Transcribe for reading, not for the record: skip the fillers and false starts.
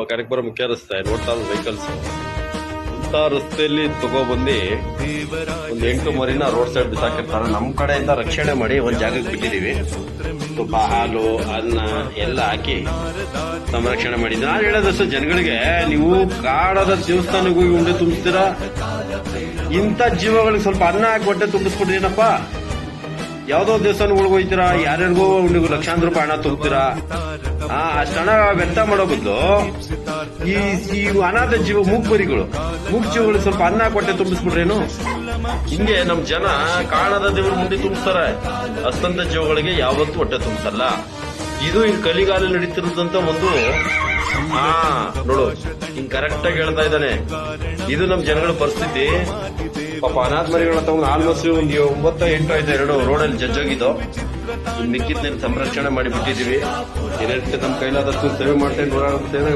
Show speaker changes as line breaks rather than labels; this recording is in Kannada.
ಕರೆಕ್ಟ್ ಬರೋ ಮುಖ್ಯ ರಸ್ತೆ ನೋಡ್ತಾ ವೆಹಿಕಲ್ಸ್ ಇಂಥ ರಸ್ತೆಯಲ್ಲಿ ತಗೊಬಂದು ಒಂದ್ 8 ಮರಿನ ರೋಡ್ ಸೈಡ್ ಬಿಸಾಕಿರ್ತಾರೆ. ನಮ್ ಕಡೆಯಿಂದ ರಕ್ಷಣೆ ಮಾಡಿ ಒಂದ್ ಜಾಗಕ್ಕೆ ಬಿಟ್ಟಿದೀವಿ. ತುಪ್ಪ, ಹಾಲು, ಅನ್ನ ಎಲ್ಲ ಹಾಕಿ ಸಂರಕ್ಷಣೆ ಮಾಡಿದ್ವಿ. ನಾನು ಹೇಳೋದಷ್ಟು ಜನಗಳಿಗೆ, ನೀವು ಕಾಡದ ದೇವಸ್ಥಾನಕ್ಕೆ ಹೋಗಿ ಉಂಡೆ ತುಂಬಿಸ್ತೀರಾ, ಇಂಥ ಜೀವಗಳಿಗೆ ಸ್ವಲ್ಪ ಅನ್ನ ಹಾಕಿ ಹೊಟ್ಟೆ ತುಂಬಿಸ್ಕೊಡ್ತೀನಪ್ಪ. ಯಾವ್ದೋ ದೇವಸ್ಥಾನಗಳಿಗೆ ಹೋಗ್ತೀರಾ, ಯಾರ್ಯಾರಿಗೋ ಉಂಡಿಗೂ ಲಕ್ಷಾಂತರ ರೂಪಾಯಿ ಹಣ ತುಂಬ್ತೀರಾ. ಅಷ್ಟು ಹಣ ವ್ಯರ್ಥ ಮಾಡೋ ಬದಲು ಈ ಅನಾಥ ಜೀವ ಮೂಗ್ಬರಿಗಳು ಸ್ವಲ್ಪ ಅನ್ನ ಕೊಟ್ಟೆ ತುಂಬಿಸ್ಬಿಡ್ರೇನು. ಹಿಂಗೆ ನಮ್ ಜನ ಕಾಣದ ದೇವ್ರ ಮುಂದೆ ತುಂಬಿಸ್ತಾರೆ, ಅಸ್ತಂತ ಜೀವಗಳಿಗೆ ಯಾವತ್ತೂ ಹೊಟ್ಟೆ ತುಂಬಿಸಲ್ಲ. ಇದು ಹಿಂಗ್ ಕಲಿಗಾಲ ನಡೀತಿರೋದಂತ ಒಂದು ನೋಡು, ಹಿಂಗ್ ಕರೆಕ್ಟ್ ಆಗಿ ಹೇಳ್ತಾ ಇದ್ದಾನೆ. ಇದು ನಮ್ ಜನಗಳ ಪರಿಸ್ಥಿತಿ. ಪಾಪ ಅನಾಥ ಮರಿಗಳನ್ನ ತಗೊಂಡು ಆಲ್ಮೋಸ್ಟ್ ಒಂದು 9, 8, 2 ರೋಡಲ್ಲಿ ಜಜ್ಜೋಗಿದ್ದು. ಮಿಕ್ಕಿದ್ನ ಸಂರಕ್ಷಣೆ ಮಾಡಿ ಬಿಟ್ಟಿದೀವಿ. ಏನಿರುತ್ತೆ ನಮ್ ಕೈಲಾದಷ್ಟು ಸೇವೆ ಮಾಡ್ತೇನೆ.